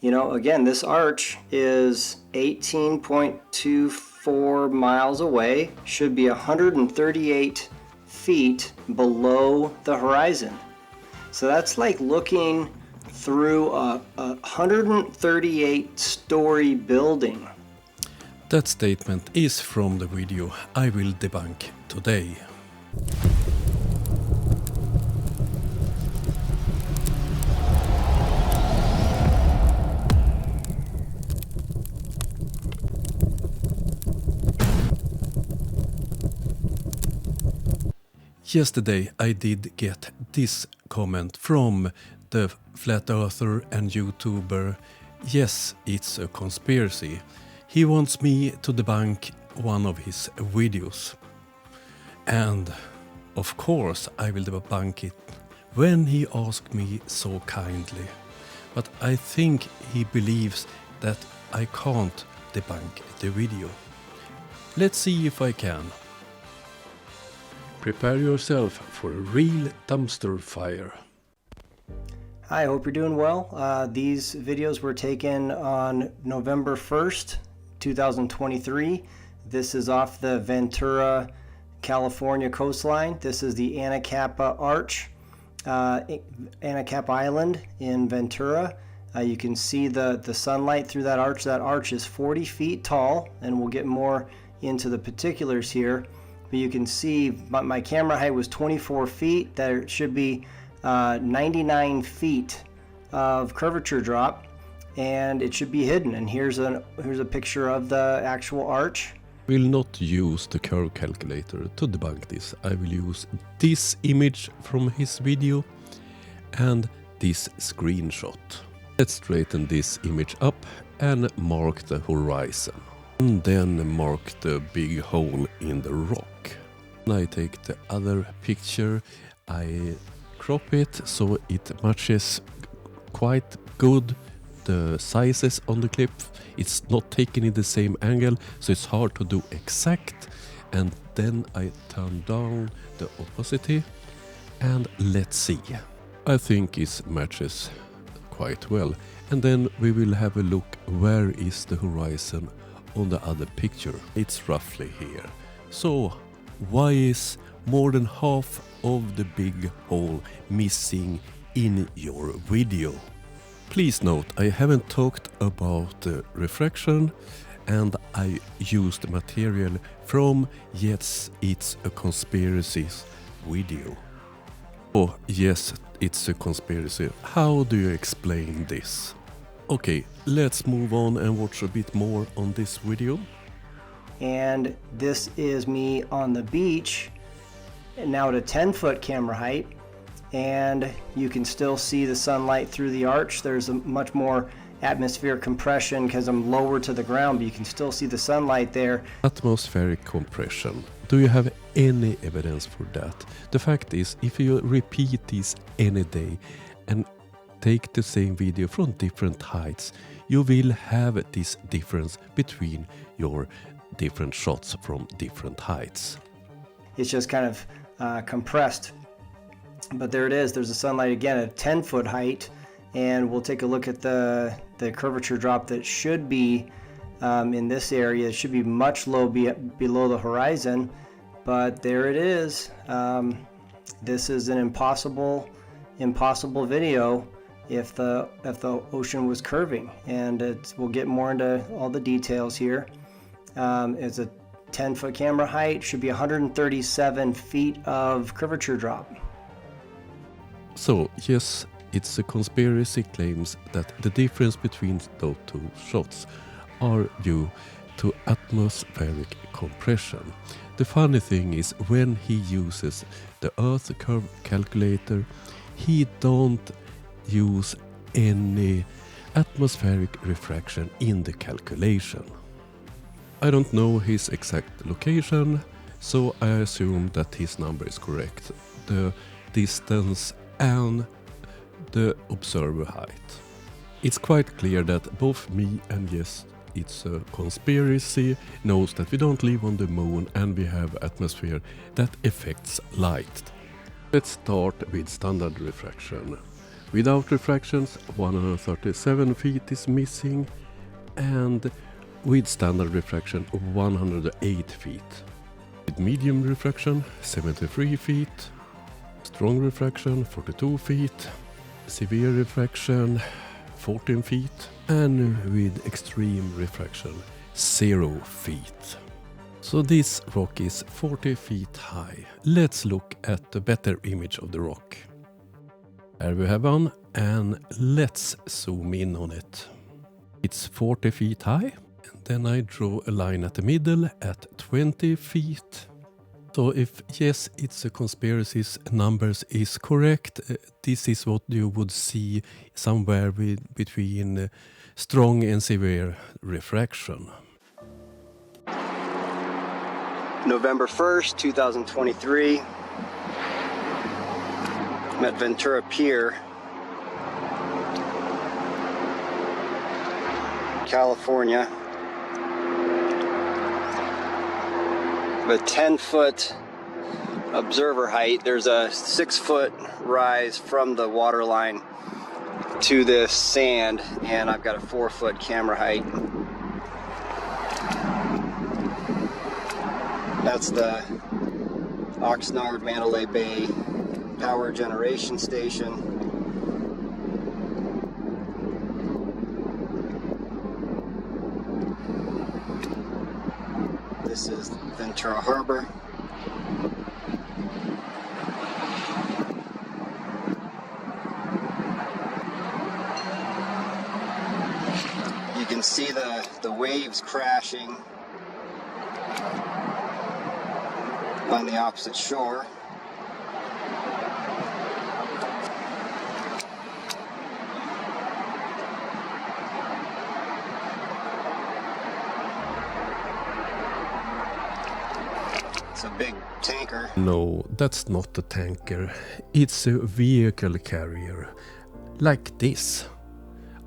You know, again, this arch is 18.24 miles away, should be 138 feet below the horizon. So that's like looking through a 138-story building. That statement is from the video I will debunk today. Yesterday I did get this comment from the flat earther and YouTuber. Yes, it's a conspiracy. He wants me to debunk one of his videos. And of course I will debunk it when he asked me so kindly. But I think he believes that I can't debunk the video. Let's see if I can. Prepare yourself for a real dumpster fire. Hi, I hope you're doing well. These videos were taken on November 1st, 2023. This is off the Ventura, California coastline. This is the Anacapa Arch, Anacapa Island in Ventura. You can see the sunlight through that arch. That arch is 40 feet tall, and we'll get more into the particulars here. But you can see my camera height was 24 feet. There should be 99 feet of curvature drop, and it should be hidden. And here's a picture of the actual arch. I will not use the curve calculator to debunk this. I will use this image from his video and this screenshot. Let's straighten this image up and mark the horizon. And then mark the big hole in the rock. I take the other picture, I crop it so it matches quite good the sizes on the clip. It's not taken in the same angle, so it's hard to do exact. And then I turn down the opacity and let's see. I think it matches quite well. And then we will have a look where is the horizon on the other picture. It's roughly here. So why is more than half of the big hole missing in your video? Please note, I haven't talked about the refraction, and I used material from Yes, It's a Conspiracy video. Oh yes, it's a conspiracy. How do you explain this? Okay, let's move on and watch a bit more on this video. And this is me on the beach, now at a 10-foot camera height, and you can still see the sunlight through the arch. There's a much more atmospheric compression because I'm lower to the ground, but you can still see the sunlight there. Atmospheric compression. Do you have any evidence for that? The fact is, if you repeat this any day and take the same video from different heights, you will have this difference between your different shots from different heights. It's just kind of compressed. But there it is. There's the sunlight again at 10-foot height, and we'll take a look at the curvature drop that should be in this area. It should be much below the horizon, but there it is. This is an impossible video if the ocean was curving, and we'll get more into all the details here. It's a 10-foot camera height, should be 137 feet of curvature drop. So yes, it's a conspiracy claims that the difference between those two shots are due to atmospheric compression. The funny thing is, when he uses the Earth curve calculator, he don't use any atmospheric refraction in the calculation. I don't know his exact location, so I assume that his number is correct. The distance and the observer height. It's quite clear that both me and Yes, It's a Conspiracy knows that we don't live on the moon and we have atmosphere that affects light. Let's start with standard refraction. Without refractions, 137 feet is missing, and with standard refraction, 108 feet. With medium refraction, 73 feet. Strong refraction, 42 feet. Severe refraction, 14 feet. And with extreme refraction, 0 feet. So this rock is 40 feet high. Let's look at the better image of the rock. Here we have one, and let's zoom in on it. It's 40 feet high, and then I draw a line at the middle at 20 feet. So if yes, it's a conspiracy, numbers is correct, this is what you would see somewhere between strong and severe refraction. November 1st, 2023. I'm at Ventura Pier, California. With 10-foot observer height, there's a 6-foot rise from the water line to this sand, and I've got a 4-foot camera height. That's the Oxnard Mandalay Bay power generation station. This is Ventura Harbor. You can see the waves crashing on the opposite shore. It's a big tanker. No, that's not a tanker. It's a vehicle carrier, like this.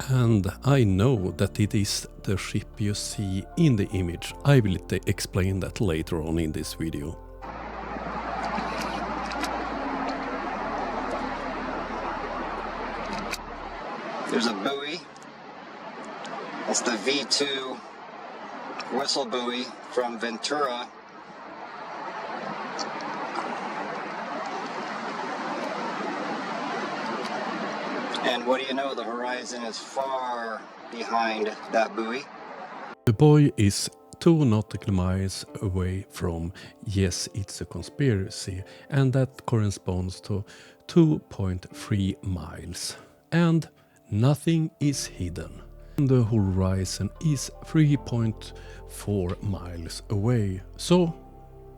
And I know that it is the ship you see in the image. I will explain that later on in this video. There's a buoy. That's the V2 whistle buoy from Ventura. And what do you know, the horizon is far behind that buoy. The buoy is 2 nautical miles away from yes, it's a conspiracy, and that corresponds to 2.3 miles. And nothing is hidden. The horizon is 3.4 miles away, so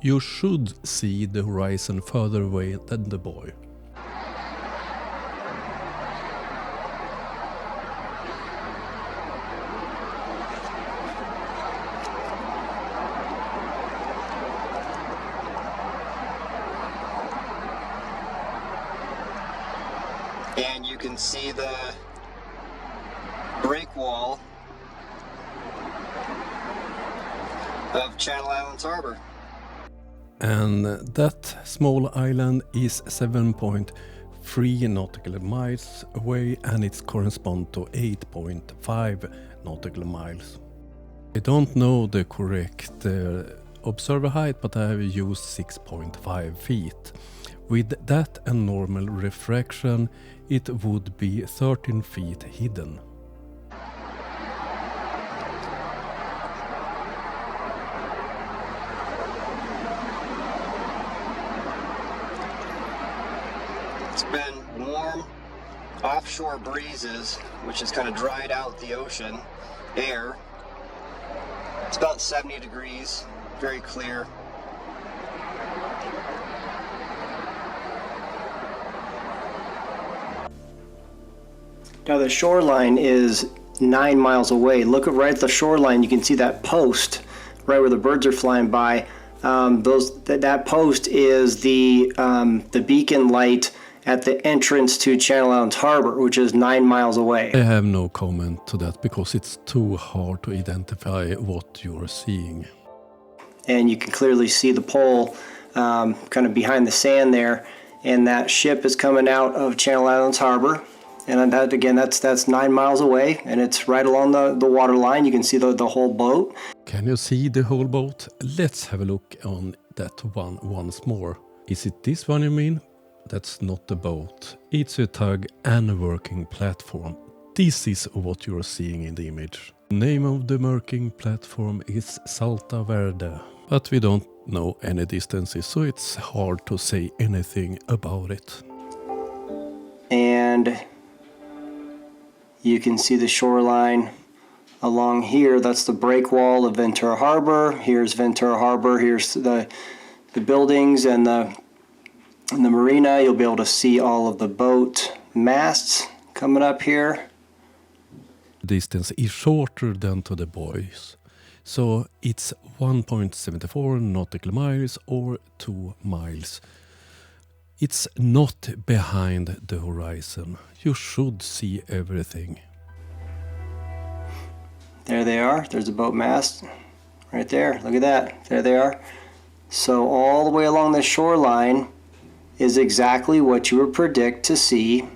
you should see the horizon further away than the buoy. And you can see the break wall of Channel Islands Harbor. And that small island is 7.3 nautical miles away, and it corresponds to 8.5 nautical miles. I don't know the correct observer height, but I have used 6.5 feet. With that and normal refraction, it would be 13 feet hidden. It's been warm offshore breezes, which has kind of dried out the ocean air. It's about 70 degrees, very clear. Now the shoreline is 9 miles away. Look right at the shoreline. You can see that post right where the birds are flying by. That post is the beacon light at the entrance to Channel Islands Harbor, which is 9 miles away. I have no comment to that because it's too hard to identify what you're seeing. And you can clearly see the pole kind of behind the sand there. And that ship is coming out of Channel Islands Harbor. And that, again, that's 9 miles away, and it's right along the water line. You can see the whole boat. Can you see the whole boat? Let's have a look on that one once more. Is it this one you mean? That's not the boat. It's a tug and a working platform. This is what you're seeing in the image. The name of the working platform is Salta Verde, but we don't know any distances, so it's hard to say anything about it. And you can see the shoreline along here. That's the break wall of Ventura Harbor. Here's Ventura Harbor. Here's the buildings and the marina. You'll be able to see all of the boat masts coming up here. The distance is shorter than to the buoys, so it's 1.74 nautical miles or 2 miles. It's not behind the horizon. You should see everything. There they are. There's a boat mast right there. Look at that. There they are. So all the way along the shoreline is exactly what you would predict to see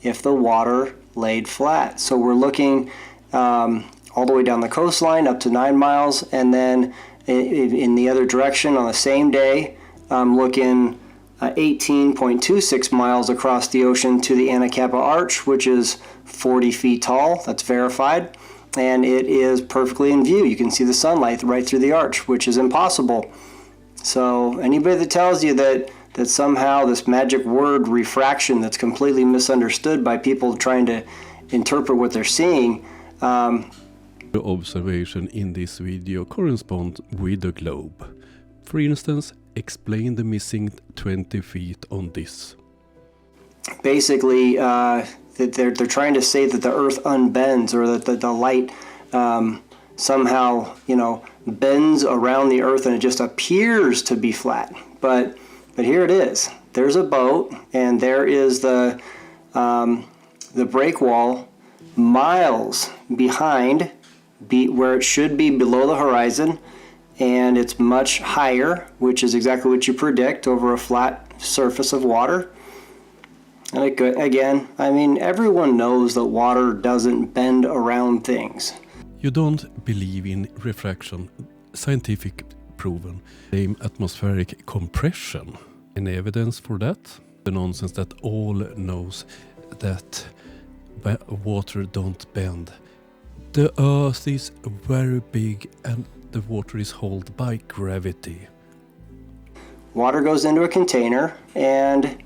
if the water laid flat. So we're looking all the way down the coastline up to 9 miles, and then in the other direction on the same day, I'm looking 18.26 miles across the ocean to the Anacapa Arch, which is 40 feet tall. That's verified, and it is perfectly in view. You can see the sunlight right through the arch, which is impossible. So anybody that tells you that somehow this magic word refraction that's completely misunderstood by people trying to interpret what they're seeing. The observation in this video corresponds with the globe. For instance, explain the missing 20 feet on this. Basically, that they're trying to say that the Earth unbends, or that the light somehow, bends around the Earth and it just appears to be flat. But here it is. There's a boat, and there is the break wall miles behind, where it should be below the horizon, and it's much higher, which is exactly what you predict over a flat surface of water. And again, I mean, everyone knows that water doesn't bend around things. You don't believe in refraction, scientific proven, same atmospheric compression. Any evidence for that? The nonsense that all knows that water don't bend. The Earth is very big and the water is held by gravity. Water goes into a container and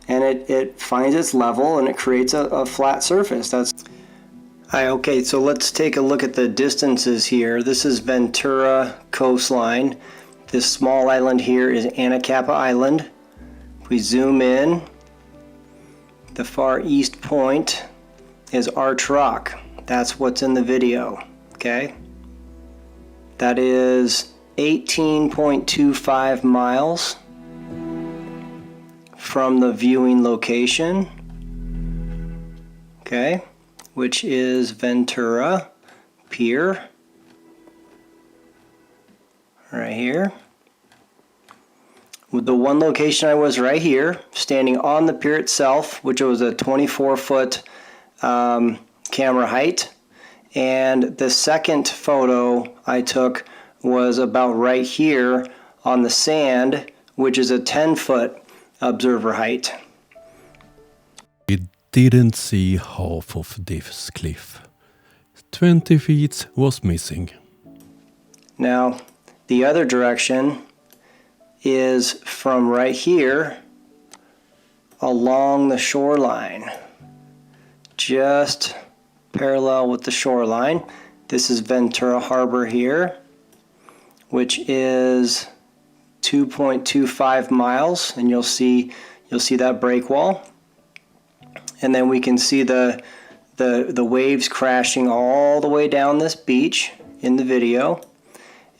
it finds its level and it creates a flat surface. Hi, okay, so let's take a look at the distances here. This is Ventura coastline. This small island here is Anacapa Island. If we zoom in, the far east point is Arch Rock. That's what's in the video, okay? That is 18.25 miles from the viewing location, okay, which is Ventura Pier, right here. With the one location I was right here, standing on the pier itself, which was a 24-foot camera height. And the second photo I took was about right here on the sand, which is a 10-foot observer height. We didn't see half of this cliff. 20 feet was missing. Now, the other direction is from right here along the shoreline, just parallel with the shoreline. This is Ventura Harbor here, which is 2.25 miles, and you'll see that break wall, and then we can see the waves crashing all the way down this beach in the video.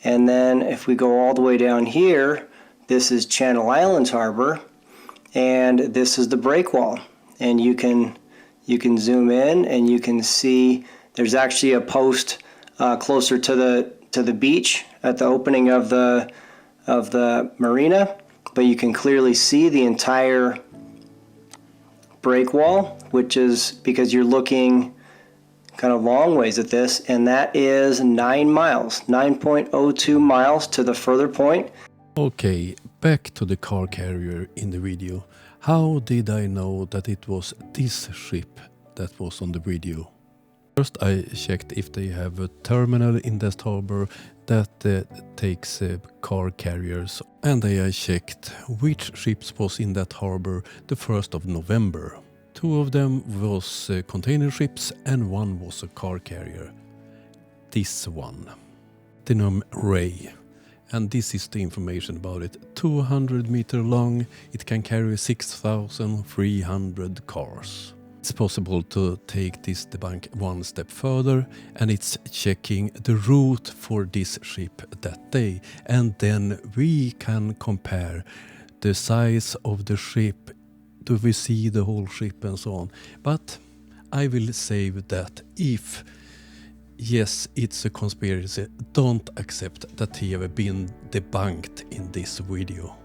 And then if we go all the way down here, this is Channel Islands Harbor, and this is the break wall. And you can zoom in and you can see there's actually a post closer to the beach at the opening of the marina, but you can clearly see the entire break wall, which is because you're looking kind of long ways at this, and that is 9 miles, 9.02 miles to the further point. Okay, back to the car carrier in the video. How did I know that it was this ship that was on the video? First I checked if they have a terminal in that harbor that takes car carriers, and I checked which ships was in that harbor the 1st of November. 2 of them was container ships and 1 was a car carrier. This one, the name Ray. And this is the information about it. 200 meter long, it can carry 6,300 cars. It's possible to take this debunk one step further, and it's checking the route for this ship that day, and then we can compare the size of the ship. Do we see the whole ship and so on? But I will save that. If yes, it's a conspiracy, don't accept that he have been debunked in this video.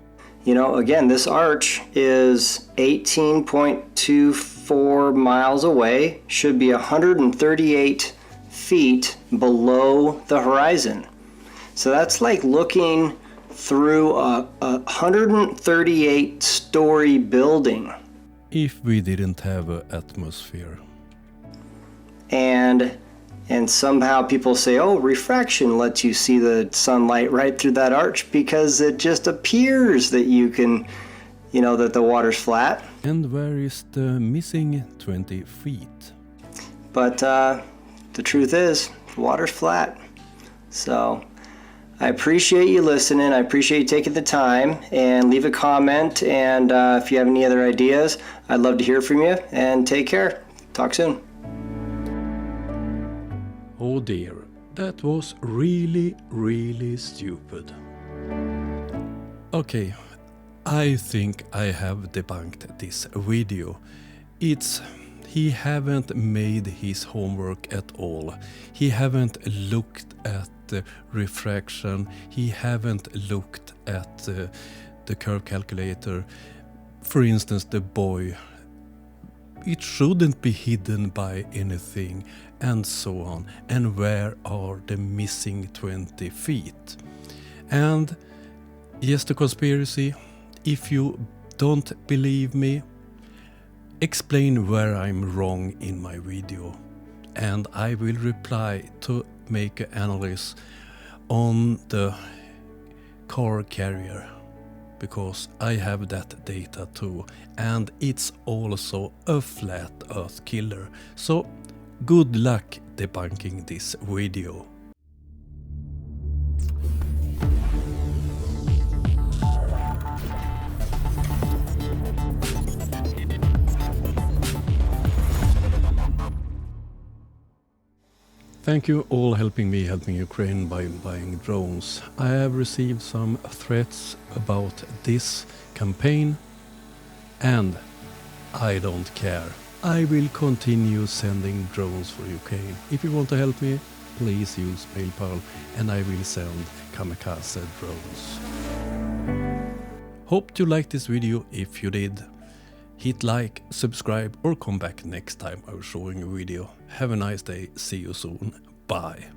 You know, again, this arch is 18.24 miles away, should be 138 feet below the horizon. So that's like looking through a 138-story building. If we didn't have an atmosphere. And somehow people say, oh, refraction lets you see the sunlight right through that arch because it just appears that you can, you know, that the water's flat. And where is the missing 20 feet? But the truth is, the water's flat. So I appreciate you listening. I appreciate you taking the time, and leave a comment. And if you have any other ideas, I'd love to hear from you. And take care. Talk soon. Oh dear, that was really, really stupid. Okay, I think I have debunked this video. He haven't made his homework at all. He haven't looked at the refraction. He haven't looked at the curve calculator. For instance, the buoy. It shouldn't be hidden by anything, and so on. And where are the missing 20 feet? And yes, the conspiracy. If you don't believe me, explain where I'm wrong in my video, and I will reply to make an analysis on the car carrier, because I have that data too, and it's also a flat earth killer. So good luck debunking this video. Thank you all helping Ukraine by buying drones. I have received some threats about this campaign, and I don't care. I will continue sending drones for Ukraine. If you want to help me, please use PayPal and I will send kamikaze drones. Hope you liked this video. If you did, hit like, subscribe, or come back next time I'm showing a video. Have a nice day. See you soon. Bye.